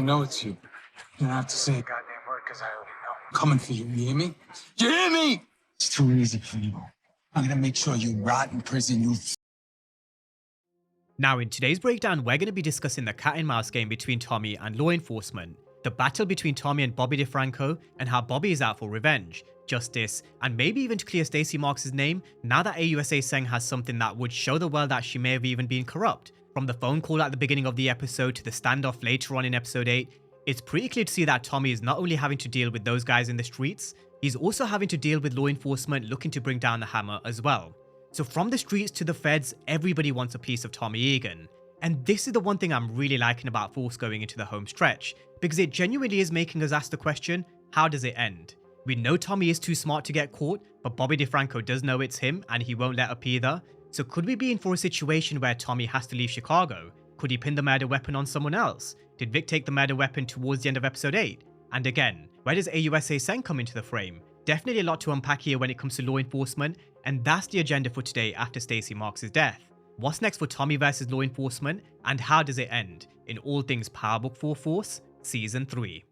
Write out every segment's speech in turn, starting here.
know it's you. You don't have to say a goddamn word because I already know. I'm coming for you, you hear me? You hear me? It's too easy for you. I'm gonna make sure you rot in prison, you. Now in today's breakdown, we're going to be discussing the cat and mouse game between Tommy and law enforcement, the battle between Tommy and Bobby Defranco, and how Bobby is out for revenge, justice, and maybe even to clear Stacy Marks' name now that AUSA Seng has something that would show the world that she may have even been corrupt. From the phone call at the beginning of the episode to the standoff later on in episode 8, it's pretty clear to see that Tommy is not only having to deal with those guys in the streets, he's also having to deal with law enforcement looking to bring down the hammer as well. So from the streets to the feds, everybody wants a piece of Tommy Egan. And this is the one thing I'm really liking about Force going into the home stretch, because it genuinely is making us ask the question, how does it end? We know Tommy is too smart to get caught, but Bobby Defranco does know it's him and he won't let up either. So could we be in for a situation where Tommy has to leave Chicago? Could he pin the murder weapon on someone else? Did Vic take the murder weapon towards the end of episode 8? And again, where does AUSA Seng come into the frame? Definitely a lot to unpack here when it comes to law enforcement, and that's the agenda for today after Stacy Marks' death. What's next for Tommy versus law enforcement, and how does it end in all things Power Book 4 Force Season 3.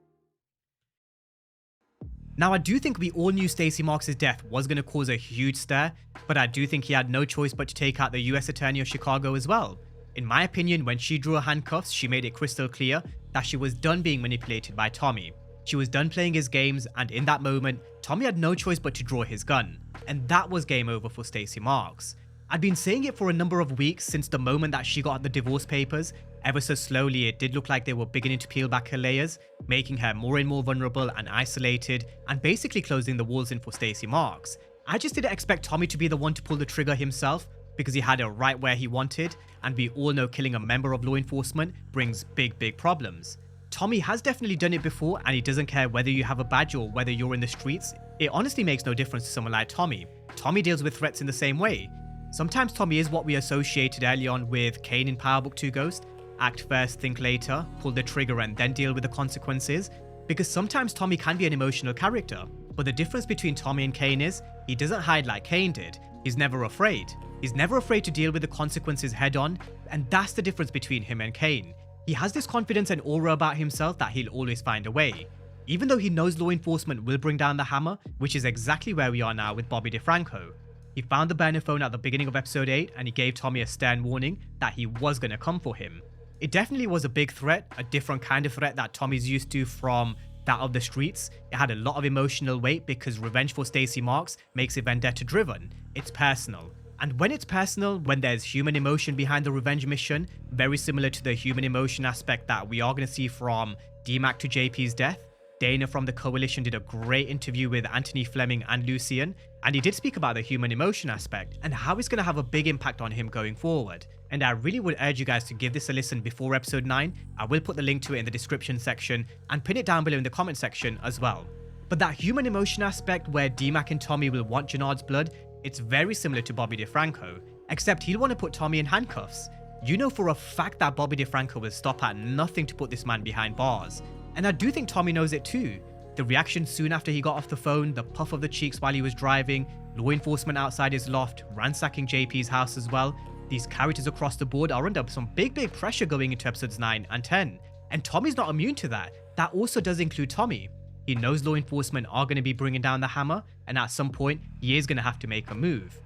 Now I do think we all knew Stacy Marks' death was going to cause a huge stir, but I do think he had no choice but to take out the US Attorney of Chicago as well. In my opinion, when she drew her handcuffs, she made it crystal clear that she was done being manipulated by Tommy. She was done playing his games, and in that moment, Tommy had no choice but to draw his gun. And that was game over for Stacy Marks. I'd been saying it for a number of weeks since the moment that she got the divorce papers. Ever so slowly, it did look like they were beginning to peel back her layers, making her more and more vulnerable and isolated, and basically closing the walls in for Stacy Marks. I just didn't expect Tommy to be the one to pull the trigger himself, because he had it right where he wanted, and we all know killing a member of law enforcement brings big problems. Tommy has definitely done it before, and he doesn't care whether you have a badge or whether you're in the streets. It honestly makes no difference to someone like Tommy. Tommy deals with threats in the same way. Sometimes Tommy is what we associated early on with Kane in Power Book 2 Ghost. Act first, think later, pull the trigger and then deal with the consequences. Because sometimes Tommy can be an emotional character. But the difference between Tommy and Kane is, he doesn't hide like Kane did. He's never afraid. He's never afraid to deal with the consequences head on, and that's the difference between him and Kane. He has this confidence and aura about himself that he'll always find a way. Even though he knows law enforcement will bring down the hammer, which is exactly where we are now with Bobby Defranco. He found the burner phone at the beginning of episode 8 and he gave Tommy a stern warning that he was going to come for him. It definitely was a big threat, a different kind of threat that Tommy's used to from that of the streets. It had a lot of emotional weight because revenge for Stacy Marks makes it vendetta driven. It's personal. And when it's personal, when there's human emotion behind the revenge mission, very similar to the human emotion aspect that we are going to see from D-Mac to JP's death, Dana from the Coalition did a great interview with Anthony Fleming and Lucian, and he did speak about the human emotion aspect and how it's going to have a big impact on him going forward. And I really would urge you guys to give this a listen before episode 9. I will put the link to it in the description section and pin it down below in the comment section as well. But that human emotion aspect where D-Mac and Tommy will want Jannard's blood, it's very similar to Bobby Defranco, except he'll want to put Tommy in handcuffs. You know for a fact that Bobby Defranco will stop at nothing to put this man behind bars. And I do think Tommy knows it too. The reaction soon after he got off the phone, the puff of the cheeks while he was driving, law enforcement outside his loft, ransacking JP's house as well. These characters across the board are under some big pressure going into episodes 9 and 10. And Tommy's not immune to that. That also does include Tommy. He knows law enforcement are going to be bringing down the hammer, and at some point, he is going to have to make a move.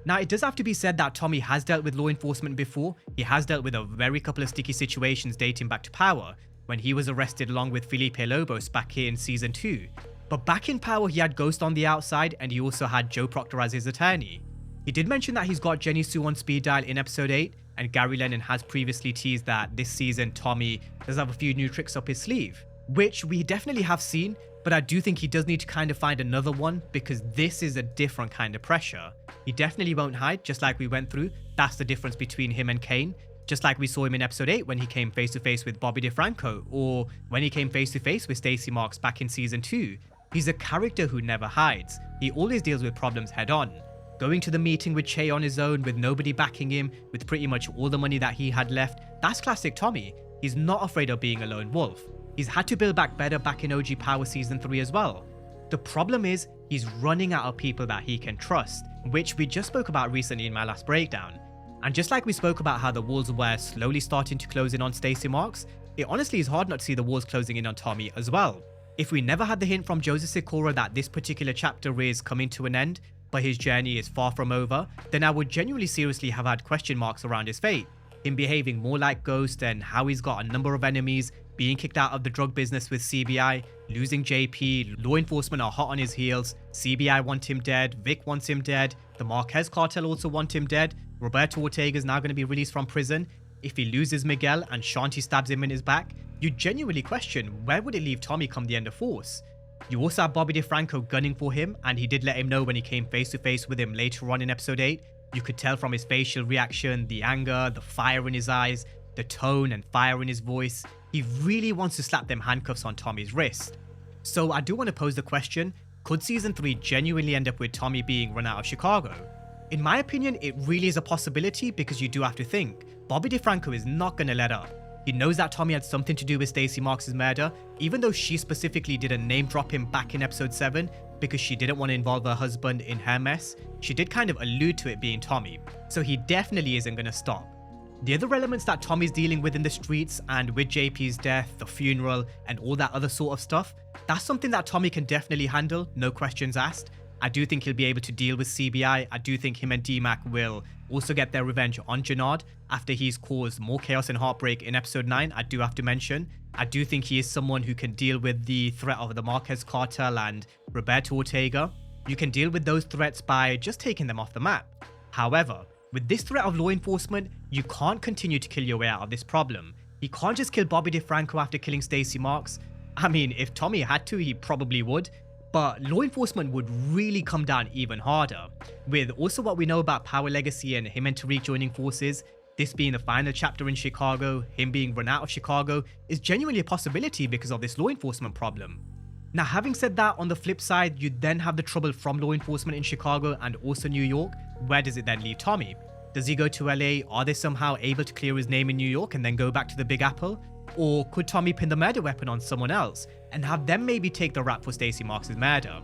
Now, it does have to be said that Tommy has dealt with law enforcement before. He has dealt with a very couple of sticky situations dating back to Power, when he was arrested along with Felipe Lobos back here in Season 2. But back in Power, he had Ghost on the outside, and he also had Joe Proctor as his attorney. He did mention that he's got Jenny Sue on speed dial in episode 8, and Gary Lennon has previously teased that this season Tommy does have a few new tricks up his sleeve, which we definitely have seen, but I do think he does need to kind of find another one because this is a different kind of pressure. He definitely won't hide, just like we went through. That's the difference between him and Kane. Just like we saw him in episode 8 when he came face to face with Bobby Defranco, or when he came face to face with Stacy Marks back in season 2. He's a character who never hides. He always deals with problems head on. Going to the meeting with Che on his own with nobody backing him, with pretty much all the money that he had left, that's classic Tommy. He's not afraid of being a lone wolf. He's had to build back better back in OG Power Season 3 as well. The problem is, he's running out of people that he can trust, which we just spoke about recently in my last breakdown. And just like we spoke about how the walls were slowly starting to close in on Stacy Marks, it honestly is hard not to see the walls closing in on Tommy as well. If we never had the hint from Joseph Sikora that this particular chapter is coming to an end, but his journey is far from over, then I would genuinely seriously have had question marks around his fate. Him behaving more like Ghost and how he's got a number of enemies, being kicked out of the drug business with CBI, losing JP, law enforcement are hot on his heels, CBI want him dead, Vic wants him dead, the Marquez cartel also want him dead, Roberto Ortega is now going to be released from prison. If he loses Miguel and Shanti stabs him in his back, you genuinely question where would it leave Tommy come the end of Force. You also have Bobby Defranco gunning for him, and he did let him know when he came face to face with him later on in episode 8. You could tell from his facial reaction, the anger, the fire in his eyes, the tone and fire in his voice. He really wants to slap them handcuffs on Tommy's wrist. So I do want to pose the question, could season 3 genuinely end up with Tommy being run out of Chicago? In my opinion, it really is a possibility because you do have to think, Bobby Defranco is not going to let up. He knows that Tommy had something to do with Stacy Marks' murder, even though she specifically didn't name drop him back in episode 7 because she didn't want to involve her husband in her mess. She did kind of allude to it being Tommy, so he definitely isn't going to stop. The other elements that Tommy's dealing with in the streets and with JP's death, the funeral, and all that other sort of stuff, that's something that Tommy can definitely handle, no questions asked. I do think he'll be able to deal with CBI. I do think him and D-Mac will also get their revenge on Jannard after he's caused more chaos and heartbreak in episode 9. I do have to mention, I do think he is someone who can deal with the threat of the Marquez cartel and Roberto Ortega. You can deal with those threats by just taking them off the map. However, with this threat of law enforcement, you can't continue to kill your way out of this problem. He can't just kill Bobby Defranco after killing Stacy Marks. I mean, if Tommy had to, he probably would. But law enforcement would really come down even harder. With also what we know about Power Legacy and him and Tariq joining forces, this being the final chapter in Chicago, him being run out of Chicago, is genuinely a possibility because of this law enforcement problem. Now, having said that, on the flip side, you then have the trouble from law enforcement in Chicago and also New York. Where does it then leave Tommy? Does he go to LA? Are they somehow able to clear his name in New York and then go back to the Big Apple? Or could Tommy pin the murder weapon on someone else and have them maybe take the rap for Stacy Marks' murder?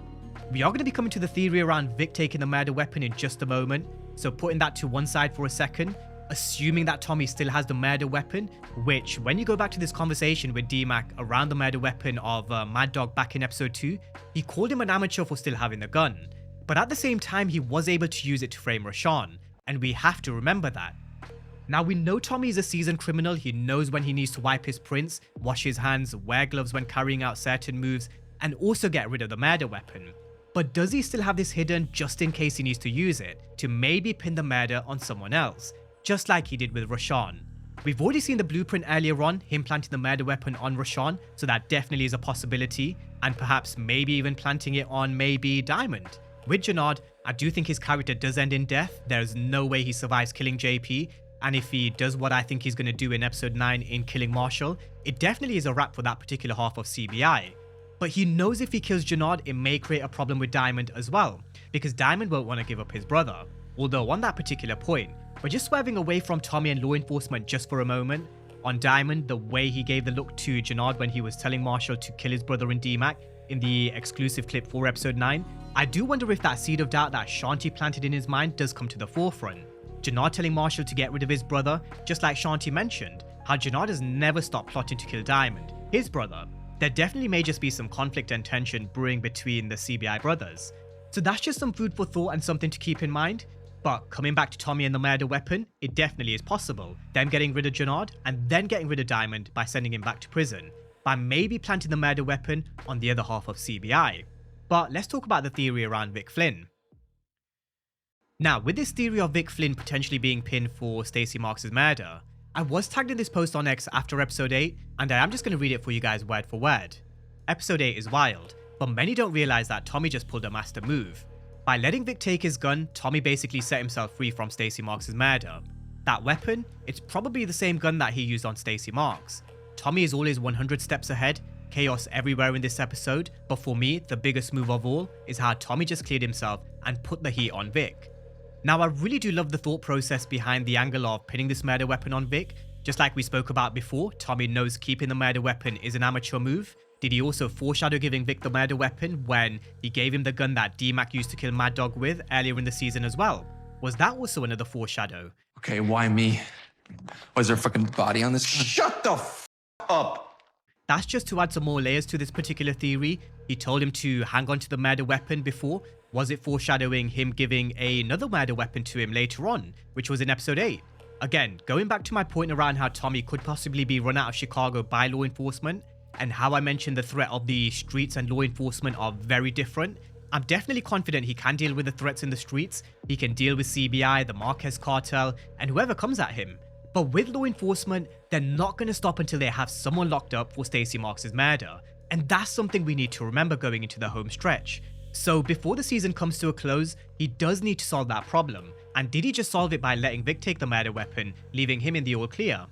We are going to be coming to the theory around Vic taking the murder weapon in just a moment, so putting that to one side for a second, assuming that Tommy still has the murder weapon, which when you go back to this conversation with D-Mac around the murder weapon of Mad Dog back in episode 2, he called him an amateur for still having the gun. But at the same time, he was able to use it to frame Rashawn, and we have to remember that. Now, we know Tommy is a seasoned criminal. He knows when he needs to wipe his prints, wash his hands, wear gloves when carrying out certain moves, and also get rid of the murder weapon. But does he still have this hidden just in case he needs to use it to maybe pin the murder on someone else, just like he did with Rashawn? We've already seen the blueprint earlier on, him planting the murder weapon on Rashawn, so that definitely is a possibility, and perhaps maybe even planting it on maybe Diamond. With Jannard, I do think his character does end in death. There's no way he survives killing JP, and if he does what I think he's going to do in episode 9 in killing Marshall, it definitely is a wrap for that particular half of CBI. But he knows if he kills Jannard, it may create a problem with Diamond as well, because Diamond won't want to give up his brother. Although on that particular point, we're just swerving away from Tommy and law enforcement just for a moment. On Diamond, the way he gave the look to Jannard when he was telling Marshall to kill his brother in D-Mac in the exclusive clip for episode 9, I do wonder if that seed of doubt that Shanti planted in his mind does come to the forefront. Jannard telling Marshall to get rid of his brother, just like Shanti mentioned, how Jannard has never stopped plotting to kill Diamond, his brother. There definitely may just be some conflict and tension brewing between the CBI brothers. So that's just some food for thought and something to keep in mind. But coming back to Tommy and the murder weapon, it definitely is possible. Them getting rid of Jannard and then getting rid of Diamond by sending him back to prison, by maybe planting the murder weapon on the other half of CBI. But let's talk about the theory around Vic Flynn. Now, with this theory of Vic Flynn potentially being pinned for Stacy Marks' murder, I was tagged in this post on X after episode 8, and I am just going to read it for you guys word for word. Episode 8 is wild, but many don't realize that Tommy just pulled a master move. By letting Vic take his gun, Tommy basically set himself free from Stacy Marks' murder. That weapon, it's probably the same gun that he used on Stacy Marks. Tommy is always 100 steps ahead, chaos everywhere in this episode, but for me, the biggest move of all is how Tommy just cleared himself and put the heat on Vic. Now, I really do love the thought process behind the angle of pinning this murder weapon on Vic. Just like we spoke about before, Tommy knows keeping the murder weapon is an amateur move. Did he also foreshadow giving Vic the murder weapon when he gave him the gun that D-Mac used to kill Mad Dog with earlier in the season as well? Was that also another foreshadow? Okay, why me? Was there a fucking body on this gun? Shut the f up. That's just to add some more layers to this particular theory. He told him to hang on to the murder weapon before. Was it foreshadowing him giving another murder weapon to him later on, which was in episode 8? Again, going back to my point around how Tommy could possibly be run out of Chicago by law enforcement, and how I mentioned the threat of the streets and law enforcement are very different, I'm definitely confident he can deal with the threats in the streets. He can deal with CBI, the Marquez cartel, and whoever comes at him. But with law enforcement, they're not going to stop until they have someone locked up for Stacy Marks' murder. And that's something we need to remember going into the home stretch. So before the season comes to a close, he does need to solve that problem. And did he just solve it by letting Vic take the murder weapon, leaving him in the all clear?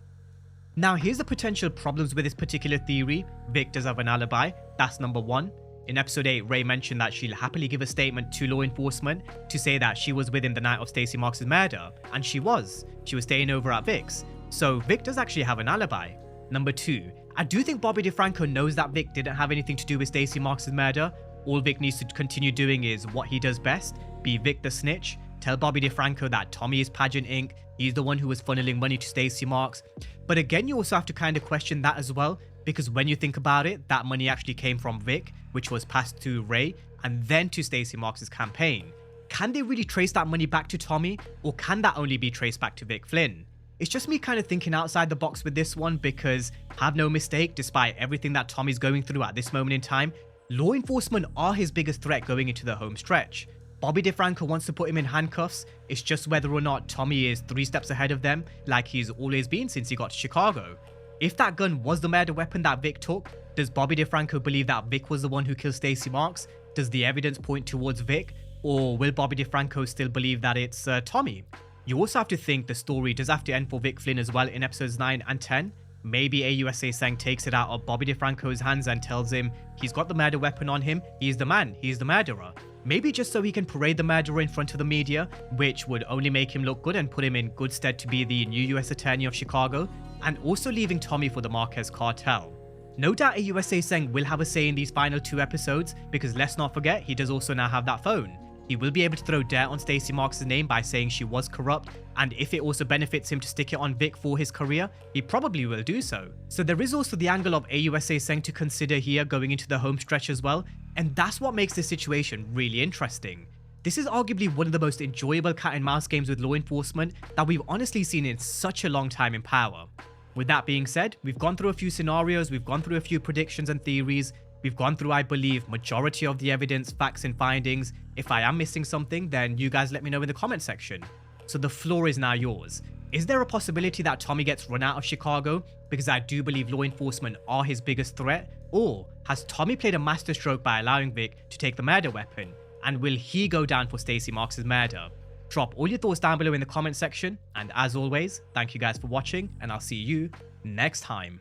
Now here's the potential problems with this particular theory. Vic does have an alibi, that's number one. In episode 8, Ray mentioned that she'll happily give a statement to law enforcement to say that she was with him the night of Stacy Marks' murder, and she was. She was staying over at Vic's. So Vic does actually have an alibi. Number 2, I do think Bobby Defranco knows that Vic didn't have anything to do with Stacy Marks' murder. All Vic needs to continue doing is what he does best, be Vic the snitch, tell Bobby Defranco that Tommy is Pageant Inc., he's the one who was funneling money to Stacy Marks. But again, you also have to kind of question that as well, because when you think about it, that money actually came from Vic, which was passed to Ray, and then to Stacy Marks' campaign. Can they really trace that money back to Tommy, or can that only be traced back to Vic Flynn? It's just me kind of thinking outside the box with this one, because have no mistake, despite everything that Tommy's going through at this moment in time, law enforcement are his biggest threat going into the home stretch. Bobby Defranco wants to put him in handcuffs, it's just whether or not Tommy is 3 steps ahead of them, like he's always been since he got to Chicago. If that gun was the murder weapon that Vic took, does Bobby Defranco believe that Vic was the one who killed Stacy Marks? Does the evidence point towards Vic? Or will Bobby Defranco still believe that it's Tommy? You also have to think the story does have to end for Vic Flynn as well in episodes 9 and 10. Maybe AUSA Sang takes it out of Bobby Defranco's hands and tells him he's got the murder weapon on him, he's the man, he's the murderer. Maybe just so he can parade the murderer in front of the media, which would only make him look good and put him in good stead to be the new US Attorney of Chicago, and also leaving Tommy for the Marquez cartel. No doubt AUSA Sang will have a say in these final 2 episodes, because let's not forget he does also now have that phone. He will be able to throw dirt on Stacy Marks' name by saying she was corrupt, and if it also benefits him to stick it on Vic for his career, he probably will do so. So there is also the angle of AUSA Sang to consider here going into the home stretch as well, and that's what makes this situation really interesting. This is arguably one of the most enjoyable cat and mouse games with law enforcement that we've honestly seen in such a long time in Power. With that being said, we've gone through a few scenarios, we've gone through a few predictions and theories, we've gone through, I believe, majority of the evidence, facts and findings. If I am missing something, then you guys let me know in the comment section. So the floor is now yours. Is there a possibility that Tommy gets run out of Chicago? Because I do believe law enforcement are his biggest threat. Or has Tommy played a masterstroke by allowing Vic to take the murder weapon? And will he go down for Stacy Marks' murder? Drop all your thoughts down below in the comment section. And as always, thank you guys for watching, and I'll see you next time.